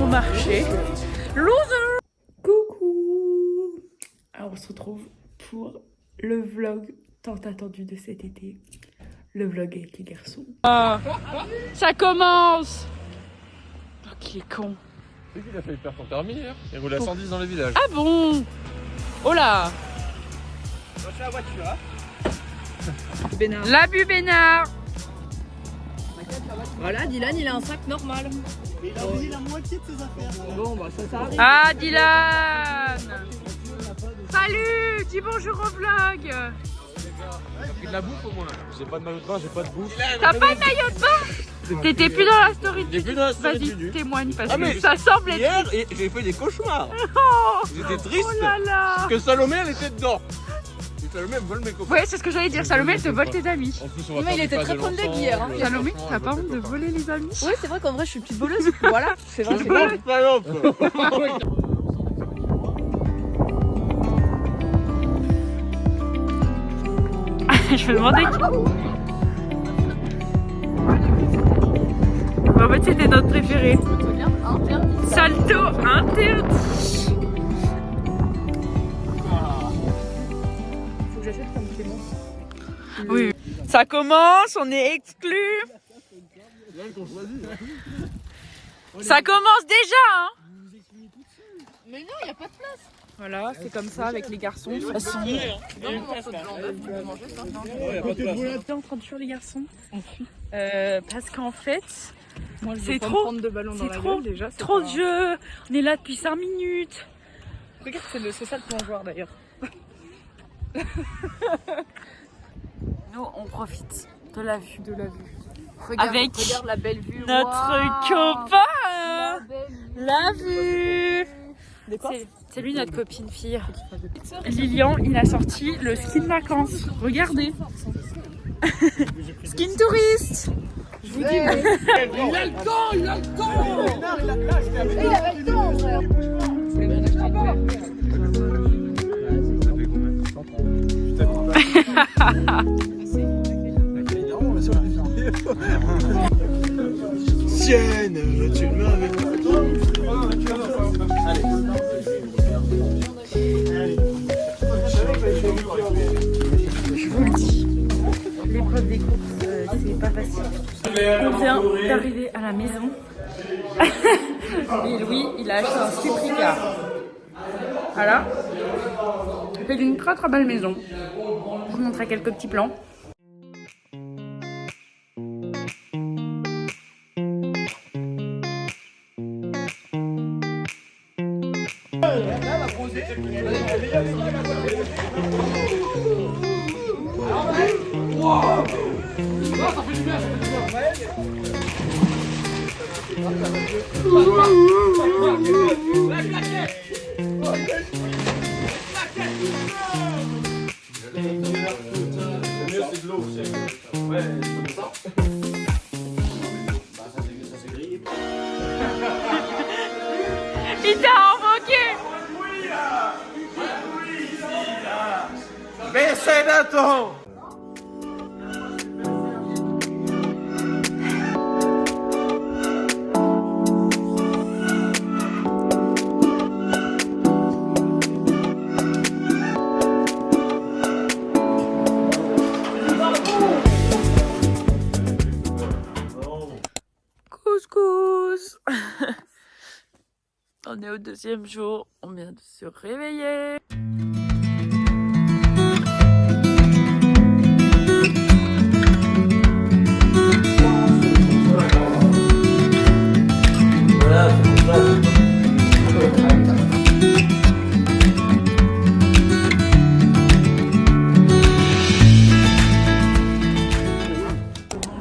Au marché. Loser. Coucou. Alors on se retrouve pour le vlog tant attendu de cet été. Le vlog avec les garçons. Ah, ça commence. Oh, qu'il est con. C'est qu'il a failli perdre son permis hier. Il roule à 110 dans les villages. Ah bon? Oh là. La voiture, hein. L'abus Bénard. Voilà, Dylan il a un sac normal. Il a oublié la moitié de ses affaires. Bon bah ça arrive. Ah Dylan. Salut, dis bonjour au vlog. T'as pris de la bouffe au moins. J'ai pas de maillot de bain, j'ai pas de bouffe. T'as pas de maillot de bain? T'étais plus dans la story de J'ai plus dans la story de Vas-y, Dudu. témoigne parce Ah, que mais ça semble être... Hier, j'ai fait des cauchemars. Oh, J'étais triste. oh là là. Parce que Salomé, elle était dedans. Et Salomé, elle vole mes copains. Ouais, c'est ce que j'allais dire. Salomé, elle te vole tes amis. En plus, on va Mais faire il du était pas très de prone de l'ensemble, guerre, hein. Salomé, franchement, t'as je pas veux honte de pas. voler les amis? Oui c'est vrai qu'en vrai je suis une petite voleuse. Voilà, c'est vrai. Je mange salope. Je me demandais qui... En fait, c'était notre préféré. Salto interdit. Faut que j'achète comme Clément. Oui. Ça commence, on est exclus. Ça commence déjà, hein. Mais non, il n'y a pas de place. Voilà, c'est comme ça avec les garçons. De toute façon, Non, mon morceau de blanc d'œuf, tu peux manger ça. j'étais en train de fuir les garçons. Parce qu'en fait, Moi, je C'est veux pas trop- me prendre de ballons dans c'est la trop- gueule déjà. c'est trop pas- de jeux. On est là depuis 5 minutes. Regarde, c'est ça le plongeoir d'ailleurs. Nous, on profite de la vue. De la vue. Regarde, Avec regarde la belle vue. Notre Waouh. copain. belle vue. La vue. De quoi C'est lui notre copine fille. Lilian, il a sorti le skin vacances. Regardez. Skin touriste. Je vous dis. Il avait le temps, frère. Tienne, tu le mets avec toi. Allez. Je vous le dis, l'épreuve des courses, c'est pas facile. On vient d'arriver à la maison. Et Louis, il a acheté un slip Ricard. Voilà. C'est une très très belle maison. Je vous montrerai quelques petits plans. Il t'a invoqué. Mais c'est Nathan. Couscous. On est au 2e jour, on vient de se réveiller.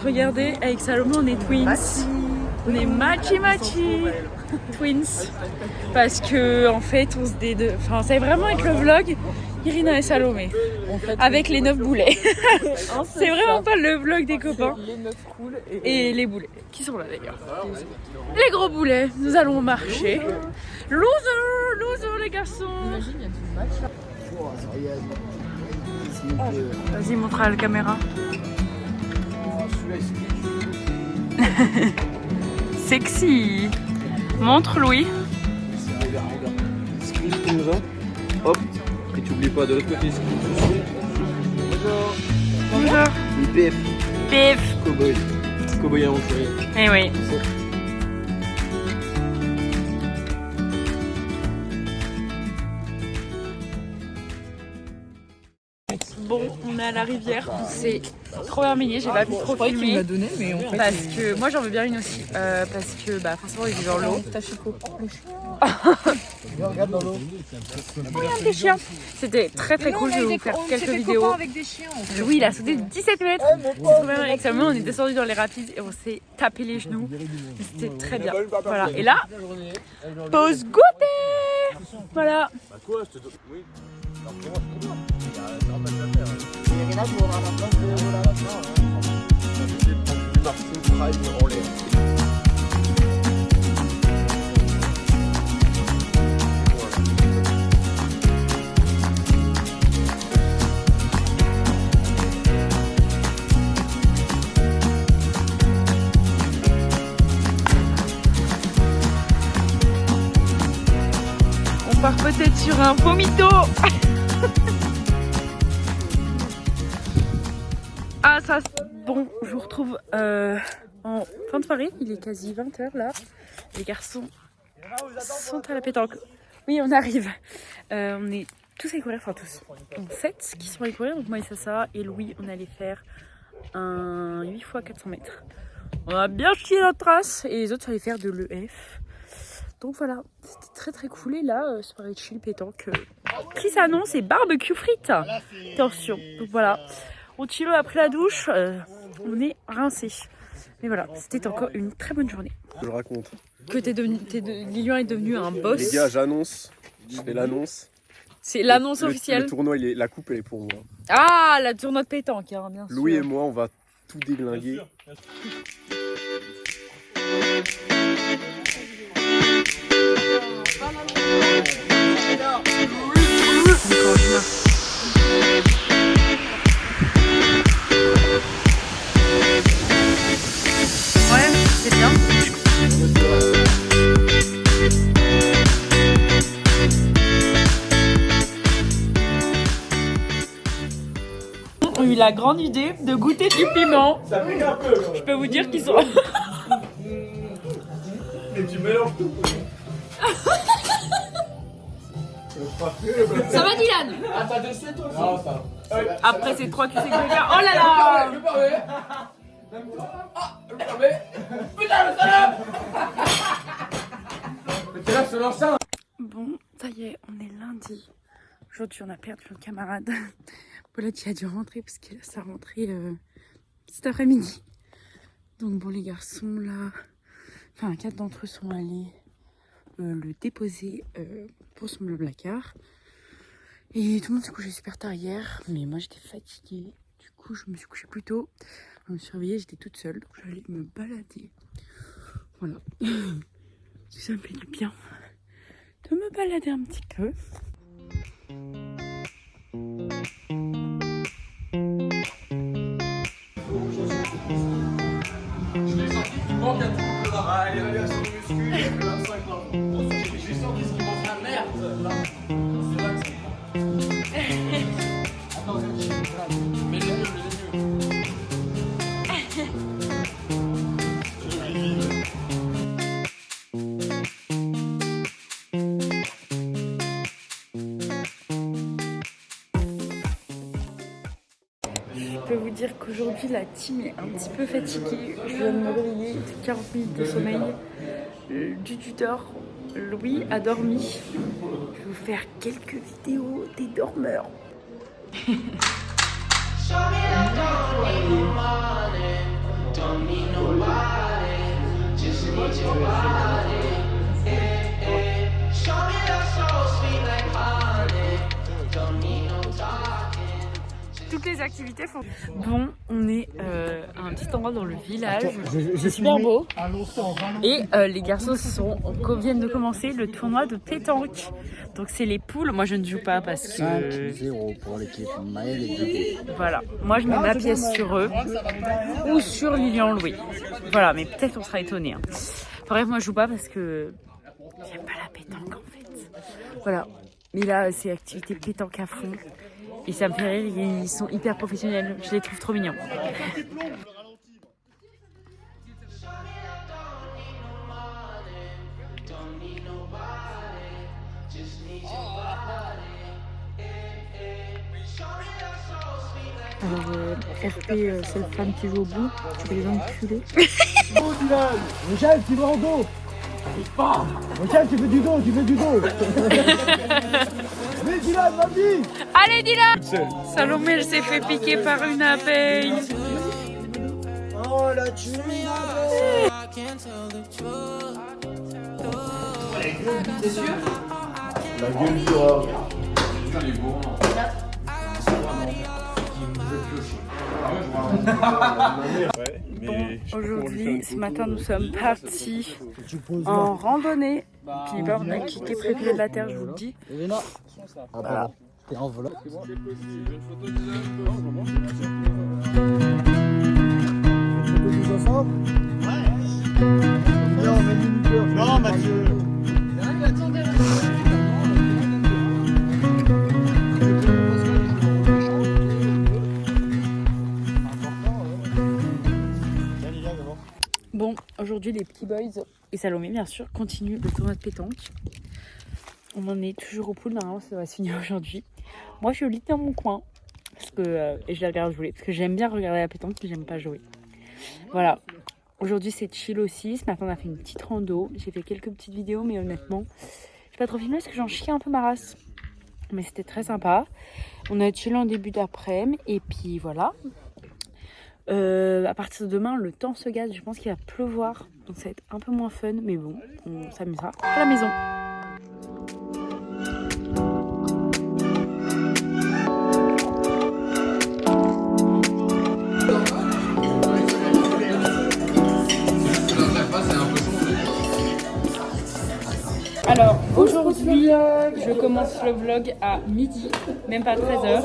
Regardez, avec Salomon, on est twins. On est machi twins. Parce que, en fait, on se déde... Enfin, ça va vraiment être le vlog Irina et Salomé. Avec les 9 boulets. C'est vraiment pas le vlog des copains. Les 9 cool Et les boulets, qui sont là d'ailleurs. Les gros boulets, nous allons marcher. Loser les garçons. Imagine, il y a du match là. Vas-y, montre à la caméra. Sexy. Montre Louis. Squeeze comme ça. Hop. Et tu oublies pas de l'autre côté. Bonjour. Pif. Pif. Cowboy. Cowboy aventurier. Eh oui. Bon, on est à la rivière, c'est trop bien baigné, j'ai pas pu trop filmer. donné, mais en fait. Parce que moi j'en veux bien une aussi, parce que bah forcément il est dans l'eau. T'as Chico. Regarde dans l'eau. Des chiens. C'était très très cool, je vais vous faire quelques vidéos. Avec des chiens. Louis il a sauté de 17 mètres. C'est trop bien avec sa main, on est descendu dans les rapides et on s'est tapé les genoux. C'était très bien. Voilà, et là, pause goûter. Voilà. Bah quoi, je te donne. Oui. On part peut-être sur un vomito. Ah ça, bon, je vous retrouve en fin de soirée, il est quasi 20h là. Les garçons sont à la pétanque. Oui, on arrive. On est tous à courir, enfin tous. 7 qui sont à courir, donc moi et Sassa et Louis, on allait faire un 8 x 400 mètres. On a bien chié notre trace et les autres allaient faire de l'EF. Donc voilà, c'était très très cool. Et là, soirée chill pétanque qui s'annonce et barbecue frites. Attention, donc voilà. On chill après la douche, on est rincé. Mais voilà, c'était encore une très bonne journée. Je le raconte. Que Lilian est devenu un boss. Les gars, j'annonce. Je fais l'annonce. C'est l'annonce officielle. Le tournoi, la coupe, elle est pour moi. Ah, la tournoi de pétanque, hein, bien sûr. Louis et moi, on va tout déglinguer. Ouais, c'est bien. On a eu la grande idée de goûter du piment. Ça pique un peu. Je peux vous dire qu'ils sont... Mais tu mélanges tout. Ça va Dylan? Ah, t'as des suites aussi. Non, ça. Après ces 3 cuissées de gars. Oh là là! Putain, le salope! Mais t'es là sur l'enceinte. Bon, ça y est, on est lundi. Aujourd'hui, on a perdu notre camarade. Paula qui a dû rentrer parce qu'elle a sa rentrée cet après-midi. Donc bon, les garçons là, enfin 4 d'entre eux sont allés le déposer pour son blablacar. Et tout le monde s'est couché super tard hier, mais moi j'étais fatiguée. Du coup, je me suis couchée plus tôt. Je me suis réveillée, j'étais toute seule, donc j'allais me balader. Voilà. Ça me fait du bien de me balader un petit peu. L'évaluation du muscu, il fait 25 ans. J'ai senti ce qui mange la merde. C'est là que c'est. Attends, mais les mieux. Je peux vous dire qu'aujourd'hui la team est un petit peu fatiguée. Je viens de me réveiller, 40 minutes de sommeil. Du tuteur, Louis a dormi. Je vais vous faire quelques vidéos des dormeurs. Toutes les activités font... Bon, on est à un petit endroit dans le village. C'est super beau. Et les garçons viennent de commencer le tournoi de pétanque. Donc c'est les poules. Moi je ne joue pas parce que... 5-0 pour l'équipe Maël et Dédé. Voilà. Moi je mets ma pièce sur eux ou sur Lilian Louis. Voilà, mais peut-être on sera étonnés. Hein. Bref, moi je joue pas parce que j'aime pas la pétanque en fait. Voilà. Mais là c'est activité pétanque à fond. Et ça me fait rire, ils sont hyper professionnels. Je les trouve trop mignons. Alors, RP, c'est le fan qui joue au bout. Tu peux les enculer. Oh Dylan, Michel, tu vas en dos. Michel, tu veux du dos, tu veux du dos. Mais Dylan, vas-y. Allez, Dylan. Salomé, elle s'est fait piquer par une abeille. Oh la tuerie. T'es sûr? La gueule du roi. Putain, les bourrins. Bon, aujourd'hui, ce matin, nous sommes partis en randonnée. Puis bah, on a quitté préféré de la terre, je vous le dis. Ah bah, t'es en vlog. Non, Mathieu. Bon, aujourd'hui, les petits boys et Salomé, bien sûr, continuent le tournoi de pétanque. On en est toujours au pool, normalement, ça va se finir aujourd'hui. Moi, je suis au lit dans mon coin, parce que, et je les regarde jouer, parce que j'aime bien regarder la pétanque, mais j'aime pas jouer. Voilà. Aujourd'hui, c'est chill aussi. Ce matin, on a fait une petite rando. J'ai fait quelques petites vidéos, mais honnêtement, j'ai pas trop filmé parce que j'en chiais un peu ma race. Mais c'était très sympa. On a chillé en début d'après-midi, et puis voilà. À partir de demain, le temps se gâte. Je pense qu'il va pleuvoir, donc ça va être un peu moins fun, mais bon, on s'amusera à la maison. Alors aujourd'hui, je commence le vlog à midi, même pas 13h.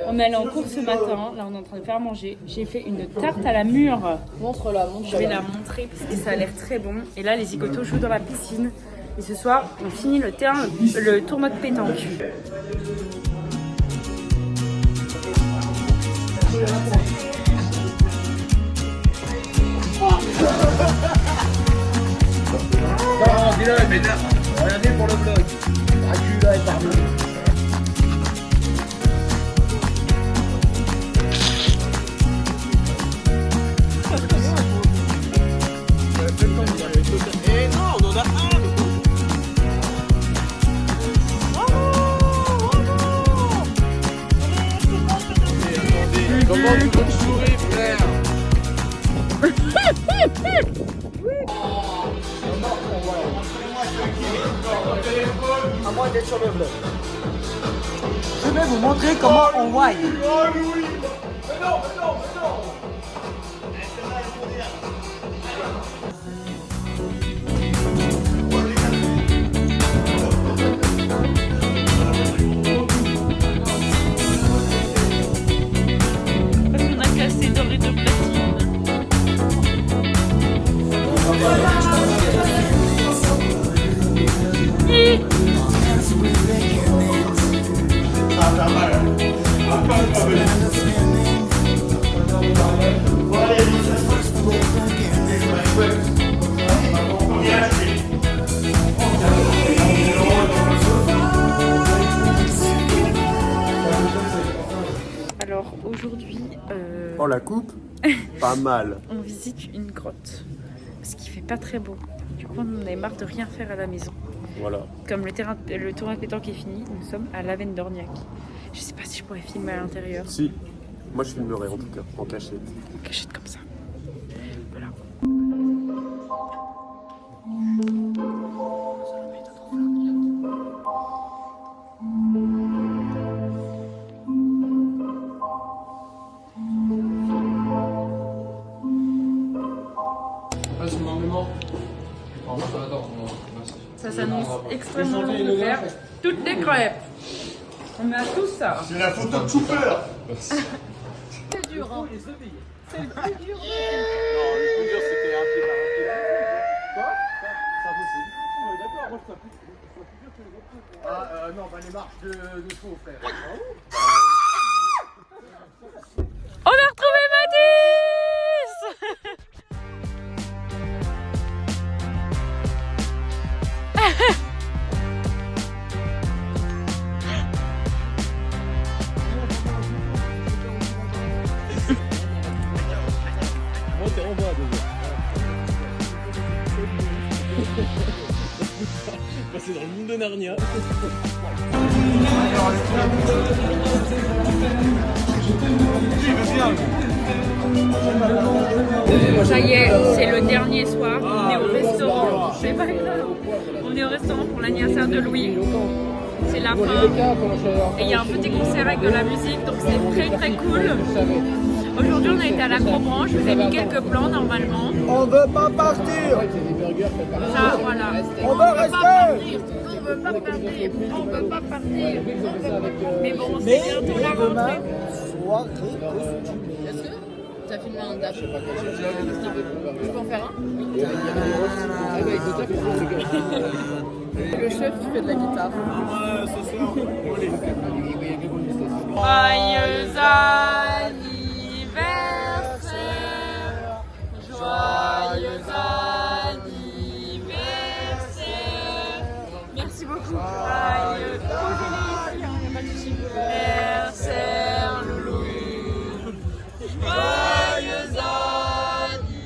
On est allé en cours ce matin, là on est en train de faire manger. J'ai fait une tarte à la mûre. Montre-la, montre-la. Je vais la montrer parce que ça a l'air très bon. Et là les zigotos jouent dans la piscine. Et ce soir, on finit le tournoi de pétanque. Non, dis-le, mais là, regardez pour le vlog. Dracula est parmi nous. Eh non, on en a un. Comment tu peux sourire, frère? À moi d'être sur le vlog. Je vais vous montrer comment on wine. On a cassé dans les deux platines. Alors aujourd'hui, Oh la coupe. Pas mal. on visite une grotte parce qu'il fait pas très beau. Du coup, on en a marre de rien faire à la maison. Voilà. Comme le tournoi de pétanque est fini, nous sommes à Lavendorniac. Je sais pas si je pourrais filmer à l'intérieur. Si. Moi je filmerai en tout cas, en cachette. En cachette comme ça. Voilà. Ça s'annonce extrêmement long de faire toutes les crêpes. On a tout ça. C'est la photo de Chooper. C'est dur, hein. C'est le plus dur. Non, le plus dur c'était un pied par un pied. Quoi? C'est impossible. Oh, d'accord, moi je suis plus dur que les autres. Ah, non, bah les marches de faux, frère. On a retrouvé Mathis. Moi, t'es en bas déjà. C'est dans le monde de Narnia. Ça y est, c'est le dernier soir. On est au restaurant. C'est pas grave. On est au restaurant pour l'anniversaire de Louis. C'est la fin. Et il y a un petit concert avec de la musique, donc c'est très très cool. Aujourd'hui, on a été à l'Acrobranche. Je vous ai mis quelques plans normalement. On veut pas partir. Ça, voilà. On veut rester. On veut pas partir. On veut pas partir. Mais bon, c'est Mais bientôt la demain, rentrée. soirée costume. T'as filmé un dash. Je peux en faire un? Le chef qui fait de la guitare. Joyeux anniversaire, joyeux anniversaire. Merci beaucoup. Joyeux anniversaire, Louis. Joyeux anniversaire.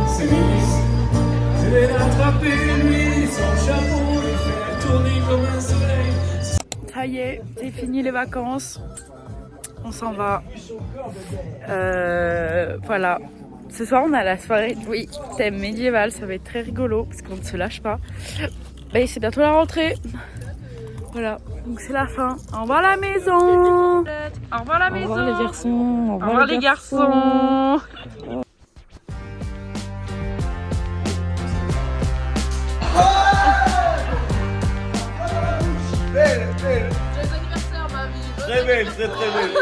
C'est Miss. Je vais l'attraper, lui, son chapeau, le faire tourner comme un soleil. Ça y est, c'est fini les vacances. On s'en va. Voilà. Ce soir, on a la soirée de Louis, thème médiéval. Ça va être très rigolo parce qu'on ne se lâche pas. Et c'est bientôt la rentrée. Voilà, donc c'est la fin. Au revoir la maison. Au revoir la maison. Au revoir les garçons. Au revoir les garçons. Belle, belle. Joyeux anniversaire, ma vie. Très belle, très très belle.